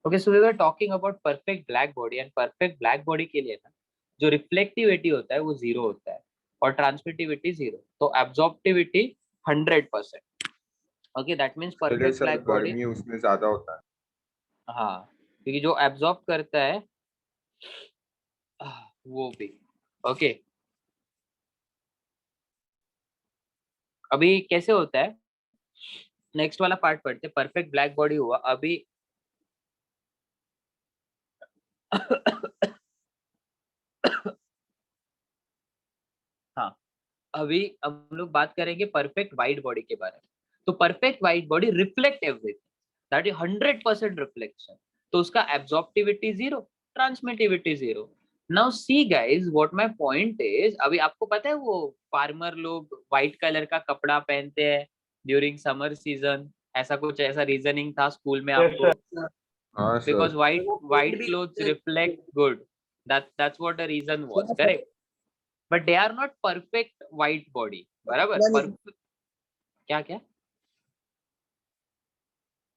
Okay, so we were talking about perfect black body, and perfect black body के लिए ना जो reflectivity होता है वो 0 होता है और ट्रांसमिटिविटी 0, तो absorptivity 100%। Okay, that means perfect sir black body. गर्मी उसमें ज्यादा होता है। हाँ, क्योंकि जो एब्जॉर्ब करता है वो भी। ओके, अभी कैसे होता है, नेक्स्ट वाला पार्ट पढ़ते। परफेक्ट ब्लैक बॉडी हुआ अभी। हाँ, अभी हम लोग बात करेंगे परफेक्ट व्हाइट बॉडी के बारे में। तो perfect white body reflect everything, that is 100% reflection. तो उसका absorptivity 0, transmittivity 0। Now see guys, what my point is, अभी आपको पता है वो फार्मर लोग व्हाइट कलर का कपड़ा पहनते हैं ड्यूरिंग समर सीजन, ऐसा कुछ, ऐसा रीजनिंग था स्कूल में आपको? हाँ Because sir. white clothes reflect good, that's what the reason was, correct? But they are not perfect white body, बराबर? क्या क्या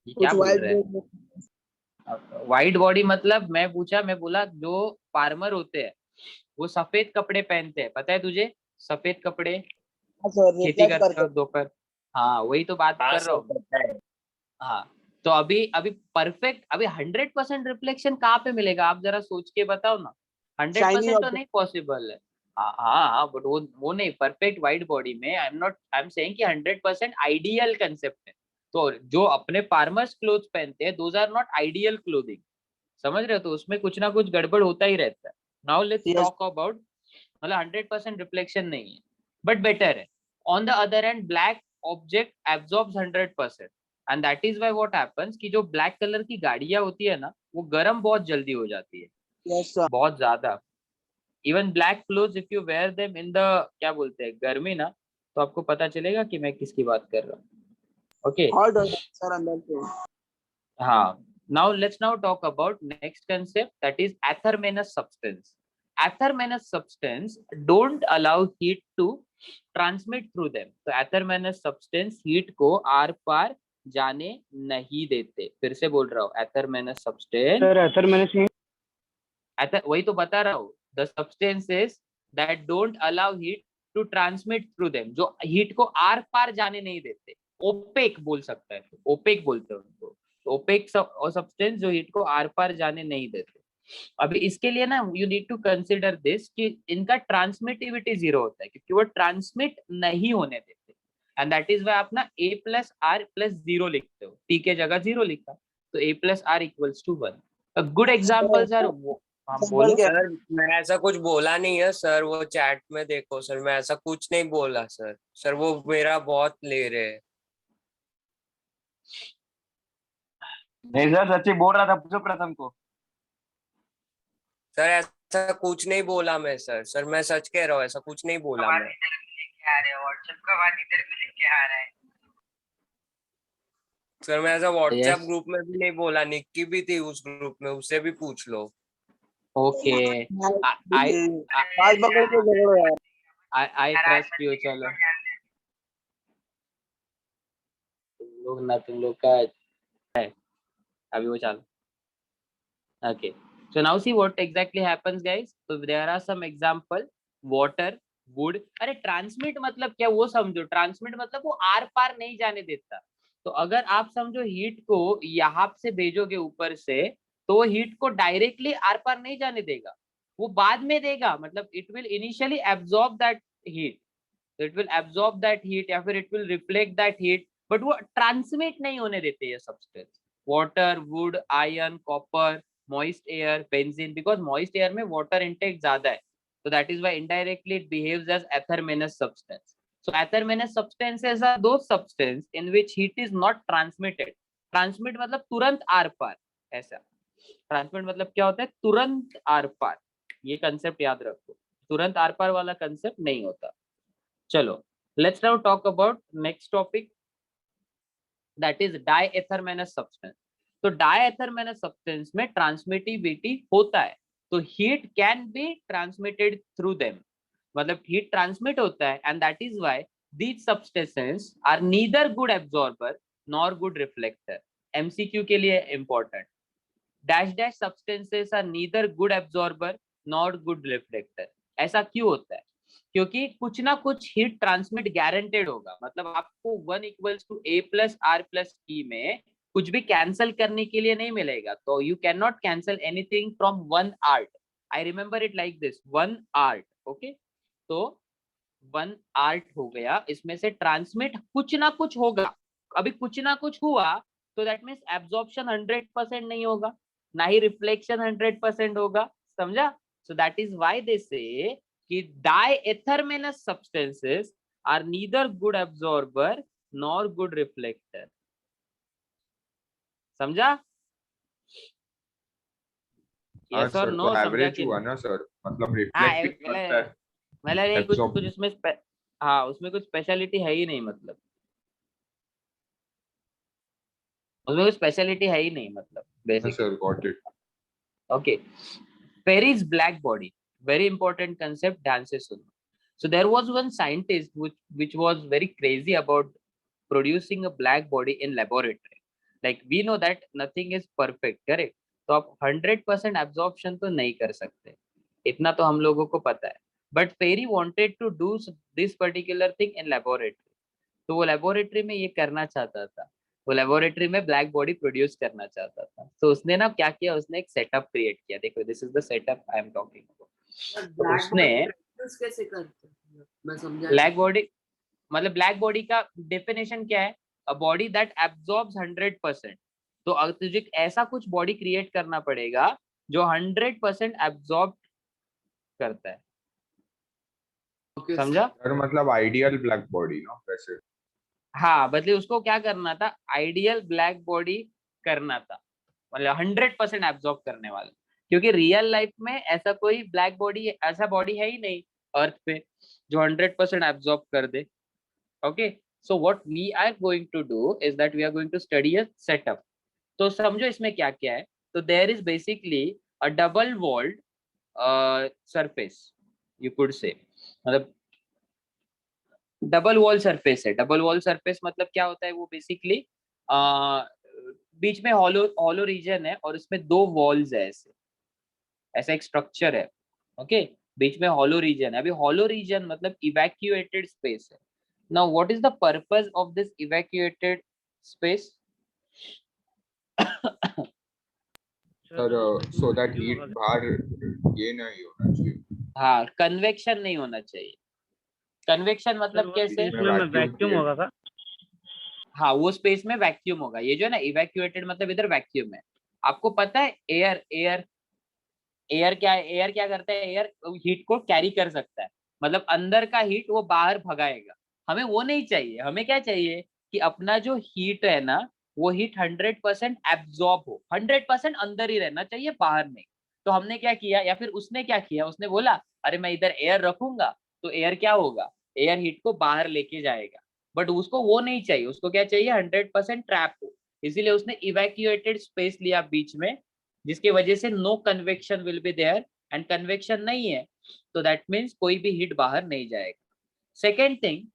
ये क्या बोल रहे हैं? व्हाइट बॉडी मतलब मैं बोला जो फार्मर होते हैं वो सफेद कपड़े पहनते हैं, पता है तुझे? सफेद कपड़े खेती करते हो दोपहर। हाँ, वही तो बात कर रहा हूँ। हाँ, तो अभी अभी परफेक्ट, अभी 100% रिफ्लेक्शन कहाँ पे मिलेगा? आप जरा सोच के बताओ ना। 100% तो नहीं पॉसिबल है। हाँ हाँ हाँ, बट वो नहीं, परफेक्ट व्हाइट बॉडी में आई एम सेइंग कि 100% आइडियल कंसेप्ट है। तो जो अपने फार्मर्स क्लोथ्स पहनते हैं, those are not ideal clothing, समझ रहे हो? तो उसमें कुछ ना कुछ गड़बड़ होता ही रहता है। नाउ लेट्स टॉक अबाउट, मतलब 100% रिफ्लेक्शन नहीं है बट बेटर है। On the other and black object absorbs 100%, and that is why what happens कि जो ब्लैक कलर की गाड़ियां होती है ना वो गर्म बहुत जल्दी हो जाती है, बहुत ज्यादा। Even black clothes if you wear them in the, क्या बोलते हैं, गर्मी ना, तो आपको पता चलेगा कि मैं किसकी बात कर रहा हूँ। ओके, हाँ, now let's now talk about next concept, that is Athermenous substance. Athermenous substance don't allow heat to transmit through them. तो Athermenous substance heat को आर पार जाने नहीं देते। फिर से बोल रहा हूँ, Athermenous substance, सर Athermenous वही तो बता रहा हूँ, the substances that don't allow heat to transmit through them, जो हीट को आर पार जाने नहीं देते, ओपेक बोल सकता है, ओपेक बोलते हैं उनको। ओपेक सब्सटेंस जो हीट को आर पार जाने नहीं देते। अभी इसके लिए ना you need to consider this कि इनका ट्रांसमिटिविटी 0 होता है, क्योंकि वो ट्रांसमिट नहीं होने देते, एंड दैट इज वाई आप ना a प्लस आर प्लस 0 लिखते हो, t के जगह 0 लिखा, तो a plus r equals to 1। A good example sir वो, हाँ बोलो सर मैं ऐसा कुछ बोला नहीं है सर, वो चैट में देखो सर, मैं ऐसा कुछ नहीं बोला सर। सर वो मेरा बहुत ले रहे हैं। नहीं सर, सच्ची बोल रहा था, पूछो प्रथम को। सर ऐसा कुछ नहीं बोला मैं सर, सर मैं सच कह रहा हूँ, ऐसा कुछ नहीं बोला मैं। व्हाट्सएप का बात इधर भी लिख के आ रहा है। सर मैं ऐसा व्हाट्सएप Yes. ग्रुप में भी नहीं बोला, निक्की भी थी उस ग्रुप में, उससे भी पूछ लो। Okay, I trust you. चलो तुम लोग का है अभी वो चालू। Okay, so now see what exactly happens guys. So there are some example, water, wood। अरे ट्रांसमिट मतलब क्या, वो समझो। ट्रांसमिट मतलब वो आर पार नहीं जाने देता। तो अगर आप समझो हीट को यहाँ से भेजोगे ऊपर से, तो वो हीट को डायरेक्टली आर पार नहीं जाने देगा, वो बाद में देगा। मतलब it will initially absorb that heat, it will absorb that heat या फिर it will reflect that heat, but वो ट्रांसमिट नहीं होने देते ये substance. Water, would, iron, copper, moist air, benzene, because moist air में water intake ज्यादा है, so that is why indirectly it behaves as Athermenous substance. So Athermenous substances are those substance in which heat is not transmitted. Transmit मतलब तुरंत are पार, ऐसा। Transmit मतलब क्या होता है, तुरंत आर पार। ये कंसेप्ट याद रखो, तुरंत आर पार वाला कंसेप्ट नहीं होता। चलो, let's now talk about next topic, that is diethermanous substance. तो डायथरमेनस सब्सटेंस में ट्रांसमिटिविटी होता है, तो heat can be transmitted through them, मतलब हीट ट्रांसमिट होता है, and that is why these substances are neither good absorber nor good reflector. MCQ के लिए important. Dash dash substances are neither good absorber not good reflector. ऐसा क्यों होता है? क्योंकि कुछ ना कुछ हीट ट्रांसमिट गारंटेड होगा, मतलब आपको 1 equals to a plus R plus E में कुछ भी कैंसिल करने के लिए नहीं मिलेगा। तो you can not cancel anything from 1 art. I remember it like this, 1 art. Okay, तो 1 आर्ट हो गया, इसमें से ट्रांसमिट कुछ ना कुछ होगा। अभी कुछ ना कुछ हुआ तो दैट मीन्स एब्जॉर्प्शन 100% नहीं होगा, ना ही रिफ्लेक्शन 100% होगा। समझा? So that is why they say कि diathermanous substances are neither good absorber nor good reflector. समझा? हाँ यस और सर, नो? तो समझा एवरेज कि हुआ नहीं? ना सर, मतलब हाँ रिफ्लेक्ट भी करता है, मतलब ये कुछ एब्जॉर्ब कुछ भी। उसमें हाँ उसमें कुछ स्पेशलिटी है ही नहीं, मतलब उसमें कुछ स्पेशलिटी है ही नहीं, मतलब हाँ basically. Sir, got it. Okay. Perry's black body, very important concept, ध्यान से सुनो. So there was one scientist which was very crazy about producing a black body in laboratory. Like we know that nothing is perfect, correct? तो आप 100% absorption तो नहीं कर सकते, इतना तो हम लोगों को पता है. But Perry wanted to do this particular thing in laboratory. तो वो लेबोरेटरी में ये करना चाहता था, वो लेबोरेटरी में ब्लैक बॉडी प्रोड्यूस करना चाहता था. तो उसने ना क्या किया, उसने एक सेटअप क्रिएट किया. देखो, this is the setup I am talking about. तो उसने कैसे करते हैं? मैं समझा ब्लैक बॉडी, मतलब ब्लैक बॉडी का डेफिनेशन क्या है? A body that absorbs 100%. तो अगर तुझे ऐसा कुछ बॉडी क्रिएट करना पड़ेगा जो 100% एब्जॉर्ब करता है. Okay, समझा? सर मतलब आइडियल ब्लैक बॉडी ना वैसे। हाँ, बदले उसको क्या करना था, आइडियल ब्लैक बॉडी करना था, मतलब 100% एब्जॉर्ब करने वाला. क्योंकि रियल लाइफ में ऐसा कोई ब्लैक बॉडी, ऐसा बॉडी है ही नहीं अर्थ पे जो 100% एब्जॉर्ब कर दे. Okay, so what we are going to do is that we are going to study a setup. तो समझो इसमें क्या क्या है. तो there is basically a double walled surface, you could say, मतलब डबल वॉल सरफेस है. डबल वॉल सरफेस मतलब क्या होता है? वो बेसिकली बीच में हॉलो हॉलो रीजन है और इसमें 2 वॉल्स है, ऐसे ऐसा एक स्ट्रक्चर है. ओके, बीच में हॉलो रीजन है. अभी हॉलो रीजन मतलब इवैक्यूएटेड स्पेस है. Now what is the purpose of this evacuated space? Sir so that heat बाहर ये नहीं होना चाहिए, हाँ, कन्वेक्शन नहीं होना चाहिए. कन्वेक्शन मतलब कैसे? इसमें वैक्यूम होगा का? हाँ, वो स्पेस में वैक्यूम होगा. ये जो है ना इवैक्यूएटेड मतलब इधर वैक्यूम है. आपको पता है एयर एयर एयर क्या है? एयर क्या करता है? एयर हीट को कैरी कर सकता है, मतलब अंदर का हीट वो बाहर भगाएगा. हमें वो नहीं चाहिए. हमें क्या चाहिए कि अपना जो हीट है ना, वो हीट 100% एब्जॉर्ब हो, 100% अंदर ही रहना चाहिए, बाहर नहीं. तो हमने क्या किया, या फिर उसने क्या किया, उसने बोला अरे मैं इधर एयर रखूंगा तो एयर क्या होगा, एयर हीट को बाहर लेके जाएगा. बट उसको वो नहीं चाहिए, उसको क्या चाहिए, 100% ट्रैप हो. इसीलिए उसने इवैक्यूएटेड स्पेस लिया बीच में, जिसकी वजह से no convection will be there. And convection नहीं है तो दैट मीन्स कोई भी हीट बाहर नहीं जाएगा. सेकेंड थिंग,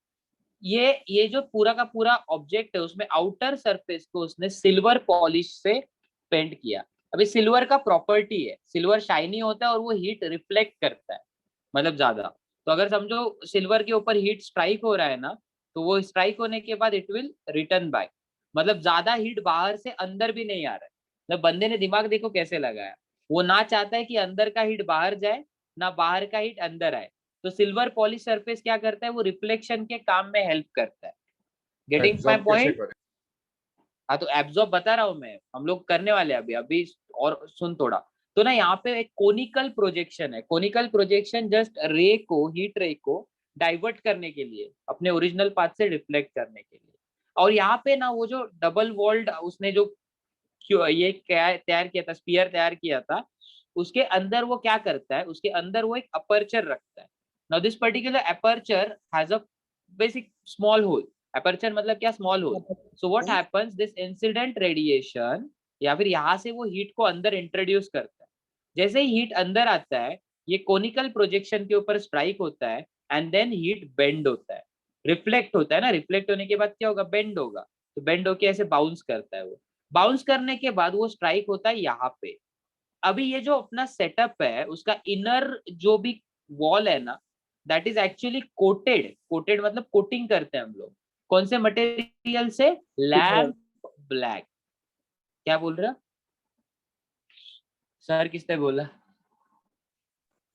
ये जो पूरा का पूरा ऑब्जेक्ट है उसमें आउटर सरफेस को उसने सिल्वर पॉलिश से पेंट किया. अभी सिल्वर का प्रॉपर्टी है, सिल्वर शाइनी होता है और वो हीट रिफ्लेक्ट करता है, मतलब ज्यादा. तो अगर समझो सिल्वर के ऊपर हीट स्ट्राइक हो रहा है ना, तो वो स्ट्राइक होने के बाद इट विल रिटर्न बैक, मतलब ज्यादा हीट बाहर से अंदर भी नहीं आ रहा है. मतलब बंदे ने दिमाग देखो कैसे लगाया, वो ना चाहता है कि अंदर का हीट बाहर जाए, ना बाहर का हीट अंदर आए. तो सिल्वर पॉलिश सरफेस क्या करता है, वो रिफ्लेक्शन के काम में हेल्प करता है. गेटिंग माय एब्जॉर्ब कैसे पॉइंट? करें? हाँ, तो एब्जॉर्ब बता रहा हूँ मैं, हम लोग करने वाले हैं अभी अभी. और सुन थोड़ा, तो ना यहाँ पे एक कोनिकल प्रोजेक्शन है. कोनिकल प्रोजेक्शन जस्ट रे को, हीट रे को डाइवर्ट करने के लिए, अपने ओरिजिनल पाथ से रिफ्लेक्ट करने के लिए. और यहाँ पे ना वो जो डबल वॉल्ड उसने जो ये तैयार किया था, स्पीयर तैयार किया था, उसके अंदर वो क्या करता है, उसके अंदर वो एक अपर्चर रखता है. Now this particular aperture has a basic small hole. Aperture मतलब क्या, small hole. So what happens, this incident radiation, या फिर यहाँ से वो हीट को अंदर इंट्रोड्यूस करता है. जैसे ही हीट अंदर आता है, ये कोनिकल प्रोजेक्शन के ऊपर स्ट्राइक होता है एंड देन हीट बेंड होता है, रिफ्लेक्ट होता है ना. रिफ्लेक्ट होने के बाद क्या होगा, बेंड होगा. तो बेंड होके ऐसे बाउंस करता है वो. बाउंस करने के बाद वो स्ट्राइक होता है यहाँ पे। अभी ये जो अपना सेटअप है उसका इनर जो भी वॉल है ना, that is actually coated. Coated मतलब कोटिंग करते हैं हम लोग। कौन से मटेरियल से? Lamp black. क्या बोल रहा सर? किसने बोला?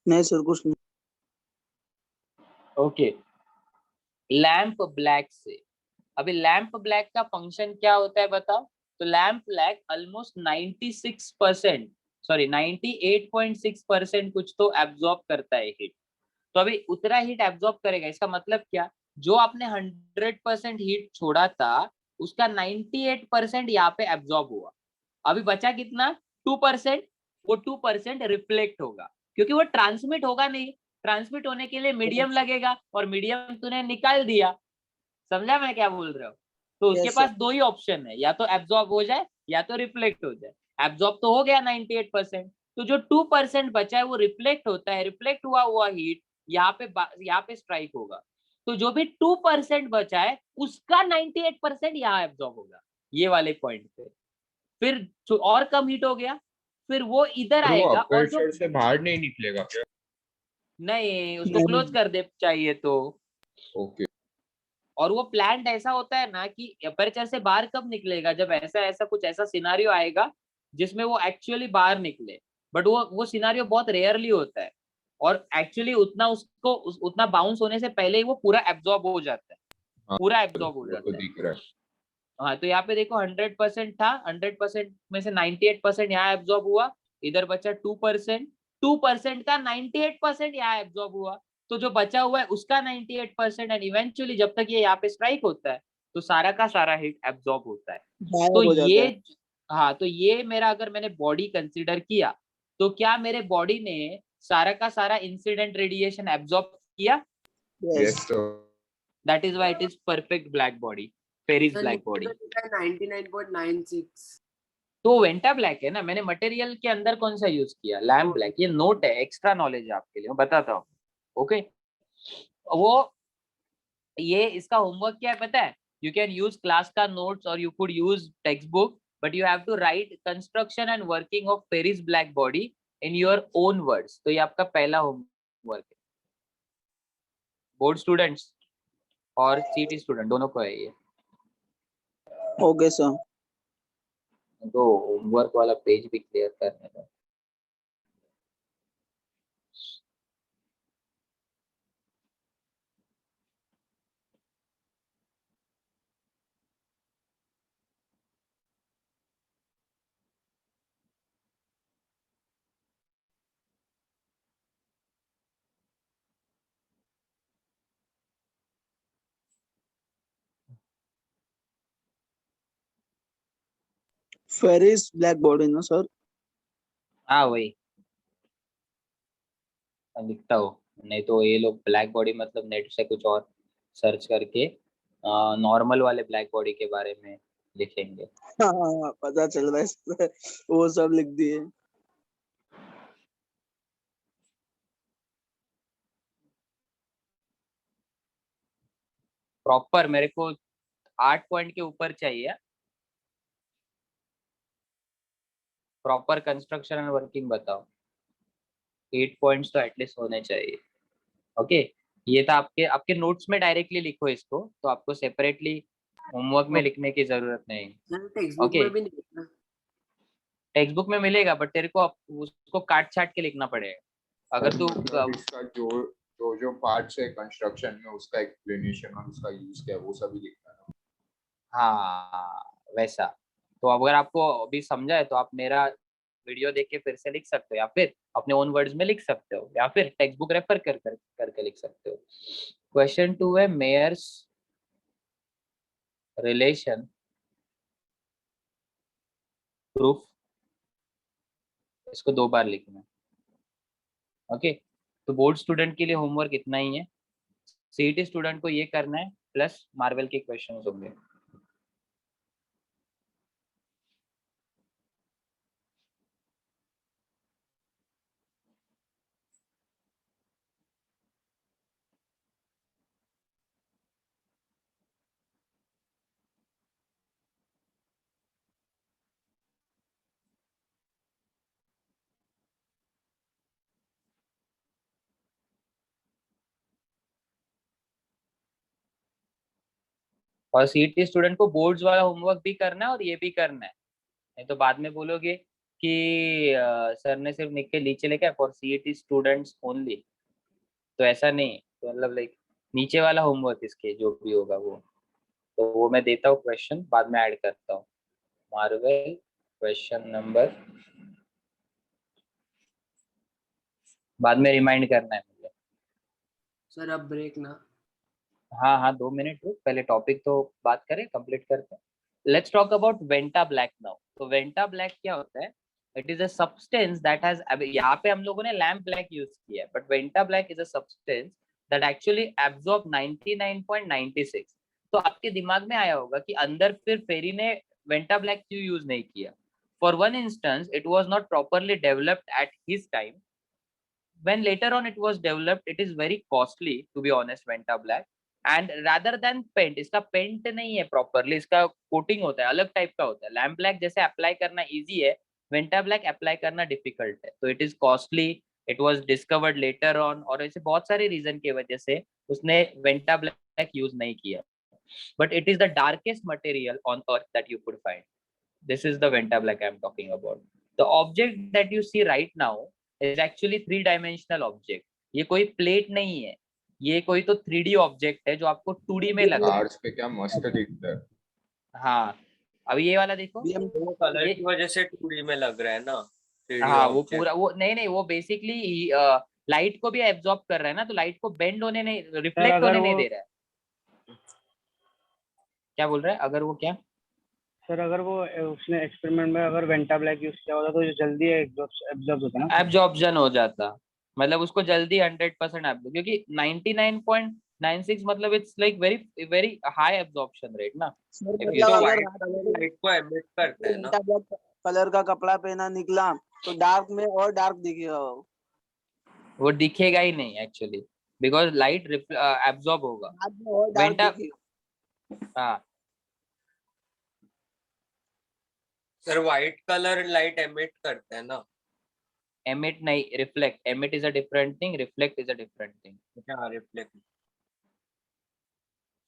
नहीं सर कुछ नहीं। ओके, लैम्प ब्लैक से। अभी लैम्प ब्लैक का फंक्शन क्या होता है बताओ? तो लैम्प ब्लैक ऑलमोस्ट 96%, सॉरी 98.6% कुछ तो एब्जॉर्ब करता है हीट। तो अभी उतना हीट एब्जॉर्ब करेगा, इसका मतलब क्या? जो आपने 100% हीट छोड़ा था उसका 98% यहाँ पे एब्जॉर्ब हुआ। अभी बचा कितना? 2%। वो 2% रिफ्लेक्ट होगा क्योंकि वो ट्रांसमिट होगा नहीं। ट्रांसमिट होने के लिए मीडियम लगेगा और मीडियम तूने निकाल दिया। समझा मैं क्या बोल रहा हूँ? तो उसके Yes, पास दो ही ऑप्शन है, या तो एब्जॉर्ब हो जाए या तो रिफ्लेक्ट हो जाए। एब्जॉर्ब तो हो गया 98%, तो जो 2% बचा है वो रिफ्लेक्ट होता है। रिफ्लेक्ट हुआ हुआ हीट यहाँ पे स्ट्राइक होगा। तो जो भी 2% बचा है उसका 98% यहाँ एब्जॉर्ब होगा, ये वाले पॉइंट पे। फिर जो और कम हीट हो गया, फिर वो इधर पर वो आएगा और जो अपर्चर से बाहर नहीं निकलेगा क्या? नहीं, उसको नहीं। क्लोज कर दे चाहिए तो। ओके। और वो प्लांट ऐसा होता है ना कि अपर्चर से बाहर कब निकलेगा? जब ऐसा ऐसा कुछ ऐसा सिनारियो आएगा जिसमें वो एक्चुअली बाहर निकले। बट वो सिनारियो बहुत रेयरली होता है। और एक्चुअली उतना उतना बाउंस होने से पहले ही वो पूरा एब्जॉर्ब हो जाता है। हाँ, पूरा एब्जॉर्ब हो वो तो जाता है। दिख रहा है। हाँ, तो यहाँ पे देखो 100% था, 100% में से 98% यहाँ एब्जॉर्ब हुआ। इधर बचा 2%। 2% का 98% यहाँ एब्जॉर्ब हुआ। तो जो बचा हुआ है उसका 98%। एंड इवेंचुअली जब तक ये यहाँ पे स्ट्राइक होता है तो सारा का सारा हीट एब्जॉर्ब होता है। तो गायब हो जाता ये, है। हाँ, तो ये मेरा, अगर मैंने बॉडी कंसिडर किया तो क्या मेरे बॉडी ने सारा का सारा इंसिडेंट रेडिएशन एब्जॉर्ब किया? Yes. Yes sir. That is why it is perfect black body, Ferry's black body. 99.96। तो वेंटा ब्लैक है ना। मैंने मटेरियल के अंदर कौन सा यूज किया? Lamp black. ये नोट है, एक्स्ट्रा नॉलेज है आपके लिए, मैं बताता हूँ। ओके, वो ये इसका होमवर्क क्या है पता है? यू कैन यूज क्लास का नोट्स और you could use text book, but you have to write construction and working of Ferry's black body in your own words. तो ये आपका पहला होमवर्क है, बोर्ड स्टूडेंट्स और सीटी स्टूडेंट दोनों को है ये। Okay sir. तो होमवर्क वाला पेज भी क्लियर करने का। फेरिस ब्लैक बॉडी ना सर? हाँ वही लिखता हूँ। नहीं तो ये लोग ब्लैक बॉडी मतलब नेट से कुछ और सर्च करके नॉर्मल वाले ब्लैक बॉडी के बारे में लिखेंगे। हाँ पता चल रहा है सर, वो सब लिख दिए। प्रॉपर मेरे को 8 पॉइंट के ऊपर चाहिए। प्रॉपर कंस्ट्रक्शन एंड वर्किंग बताओ। 8 पॉइंट्स तो एटलीस्ट होने चाहिए। ओके, ये था आपके आपके नोट्स में डायरेक्टली लिखो इसको, तो आपको सेपरेटली होमवर्क में लिखने की जरूरत नहीं। टेक्स्ट बुक ओके, में भी नहीं है। टेक्स्ट बुक में मिलेगा बट तेरे को उसको काट छाट के लिखना पड़ेगा। अगर तू मतलब इसका जो जो जो पार्ट्स है कंस्ट्रक्शन में उसका एक्सप्लेनेशन और उसका यूज क्या है वो सभी लिखना है। हाँ वैसा। तो अगर आपको अभी समझा है तो आप मेरा वीडियो देख के फिर से लिख सकते हो, या फिर अपने ओन वर्ड्स में लिख सकते हो, या फिर टेक्स्ट बुक रेफर करके लिख सकते हो। क्वेश्चन 2 है मेयर्स रिलेशन प्रूफ। इसको 2 बार लिखना है। ओके, तो बोर्ड स्टूडेंट के लिए होमवर्क इतना ही है। सीईटी स्टूडेंट को ये करना है प्लस मार्वल के क्वेश्चन होंगे। और सीईटी स्टूडेंट को बोर्ड्स वाला होमवर्क भी करना है और ये भी करना है, नहीं तो बाद में बोलोगे कि सर ने सिर्फ लिख के नीचे लिखा फॉर सीईटी स्टूडेंट्स ओनली, तो ऐसा नहीं, तो मतलब लाइक नीचे वाला होमवर्क इसके जो भी होगा वो, तो वो मैं देता हूँ क्वेश्चन, बाद में ऐड करता हूँ। मार्वल क्वेश्चन नंबर, बाद में रिमाइंड करना है मुझे। सर अब ब्रेक ना। हाँ हाँ 2 मिनट रुक, पहले टॉपिक तो बात करें, कंप्लीट करते हैं। Let's talk about Vanta black now. तो वेंटा ब्लैक क्या होता है? It is a substance that has, अब यहाँ पे हम लोगों ने लैम्प ब्लैक यूज किया है, but Vanta black is a substance that actually absorb 99.96। तो आपके दिमाग में आया होगा कि अंदर फिर फेरी ने वेंटा ब्लैक क्यों यूज नहीं किया। For one instance it was not properly developed at his time, when later on it was developed, it is very costly to be honest, Venta Black, and rather than paint, इसका paint नहीं है properly, इसका coating होता है, अलग type का होता है। लैम्प ब्लैक जैसे अप्लाई करना इजी है, वेंटा ब्लैक अप्लाई करना डिफिकल्ट है, तो it is costly, it was discovered later on, और ऐसे बहुत सारे रीजन की वजह से उसने वेंटा ब्लैक यूज नहीं किया, but it is the darkest material on earth that you could find. This is the Venta Black I'm talking about. The object that you see right now is actually 3-dimensional object. ये कोई plate नहीं है, ये कोई तो 3D object है जो आपको 2D में लग रहा है। कार्ड्स पे क्या मस्त दिखता है। हाँ, अब ये वाला देखो, वो कलर ये की वजह से 2D में लग रहा है ना, 3D हाँ वो object। पूरा वो नहीं वो बेसिकली लाइट को भी एब्जॉर्ब कर रहा है ना, तो लाइट को बेंड होने नहीं, रिफ्लेक्ट होने नहीं दे रहा है। क्या बोल रहा है? अगर वो क्या सर, अगर वो उसने एक्सपेरिमेंट में अगर वेंटा ब्लैक यूज किया होता तो जो जल्दी एब्जॉर्ब होता ना, एब्जॉर्प्शन हो जाता, मतलब उसको जल्दी 100% एब्जॉर्ब, क्योंकि 99.96 मतलब it's like very very high absorption rate ना। सर If ये you मतलब तो see, अगर लाइट को एमिट करता है ना। कलर का कपड़ा पहना निकला तो डार्क में और डार्क दिखेगा वो दिखेगा ही नहीं एक्चुअली, बिकॉज लाइट एब्जॉर्ब होगा। बाद में और डार्क वेंटा दिखेगा। हाँ sir white colour light emit करता है ना। एमिट नहीं, reflect. Emit is a different thing, reflect is a different thing. क्या रिफ्लेक्ट?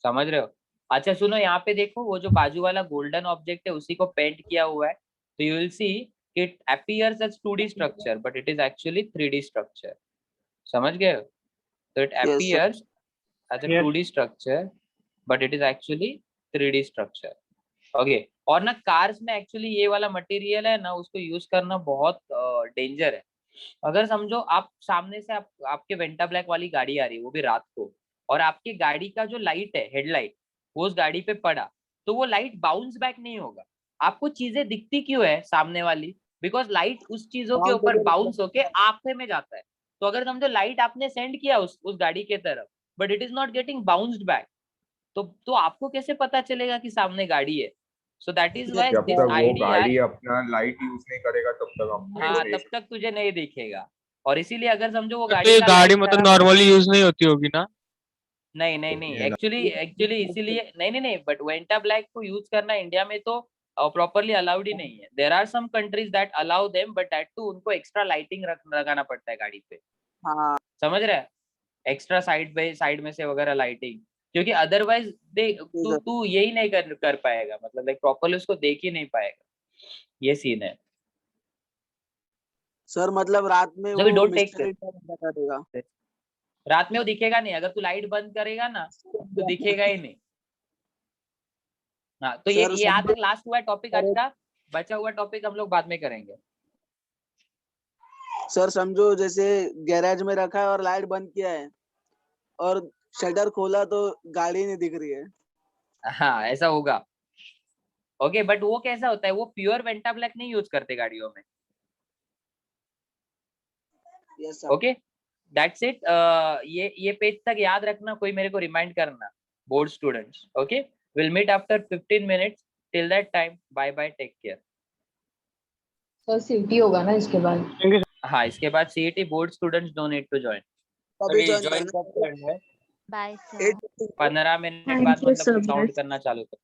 समझ रहे हो? अच्छा सुनो, यहाँ पे देखो, वो जो बाजू वाला गोल्डन ऑब्जेक्ट है उसी को पेंट किया हुआ है, तो you will see it appears as 2D structure but it is actually 3D structure. समझ गए? तो it Yes, sir. Appears as a 2D structure but it is actually 3D structure. Okay, और ना कार्स में एक्चुअली ये वाला material है ना, उसको यूज करना बहुत डेंजर है। अगर समझो आप सामने से आपके वेंटा ब्लैक वाली गाड़ी आ रही है, वो भी रात को, और आपकी गाड़ी का जो लाइट है, हेडलाइट, वो उस गाड़ी पे पड़ा, तो वो लाइट बाउंस बैक नहीं होगा। आपको चीजें दिखती क्यों है सामने वाली? बिकॉज लाइट उस चीजों के ऊपर बाउंस होके आंखें में जाता है। तो अगर समझो लाइट आपने सेंड किया उस गाड़ी के तरफ, but it is not getting bounced back, तो आपको कैसे पता चलेगा कि सामने गाड़ी है? सो दैट इज वाई जब दिस तक वो आइडिया, गाड़ी अपना लाइट यूज नहीं करेगा तब तक हम हाँ नहीं तब तक तुझे नहीं दिखेगा। और इसीलिए अगर समझो वो तो गाड़ी ये का गाड़ी लाइट मतलब खराब, नॉर्मली यूज नहीं होती होगी ना? नहीं नहीं नहीं, ये एक्चुअली इसीलिए नहीं, बट वेंटा ब्लैक को यूज करना इंडिया में तो प्रॉपरली अलाउड ही नहीं है। There are some countries that allow them, but that too उनको एक्स्ट्रा लाइटिंग लगाना पड़ता है गाड़ी पे। हाँ समझ रहे हैं? एक्स्ट्रा साइड में से वगैरह लाइटिंग, क्योंकि अदरवाइज तू यही नहीं कर पाएगा, मतलब लाइक प्रॉपरली उसको देख ही नहीं पाएगा। ये सीन है। सर मतलब रात में So we वो don't take मिस्ट्री बता देगा। रात में वो दिखेगा नहीं, अगर तू लाइट बंद करेगा ना तो दिखेगा ही नहीं। हाँ, तो ये सर यहाँ समझो तक लास्ट हुआ टॉपिक आज का, बचा हुआ टॉपिक हम लोग बाद में करेंगे। सर समझो जैसे गैरेज में रखा है और लाइट बंद किया है और शटर खोला तो गाड़ी नहीं दिख रही है। हाँ ऐसा होगा। ओके, बट वो कैसा होता है? वो प्योर वेंटा ब्लैक नहीं यूज करते गाड़ियों में। Yes sir. Okay, that's it. ये पेज तक याद रखना, कोई मेरे को रिमाइंड करना, board students. Okay, will meet after 15 minutes, till that time bye bye, take care. Sir CT होगा ना इसके बाद? हाँ, इसके बाद CET board students don't need to join. तभी ज्वाइन ज्वाइन करना कब करना है? Bye sir. 15 मिनट Thank बाद you मतलब so काउंट much. करना चालू कर।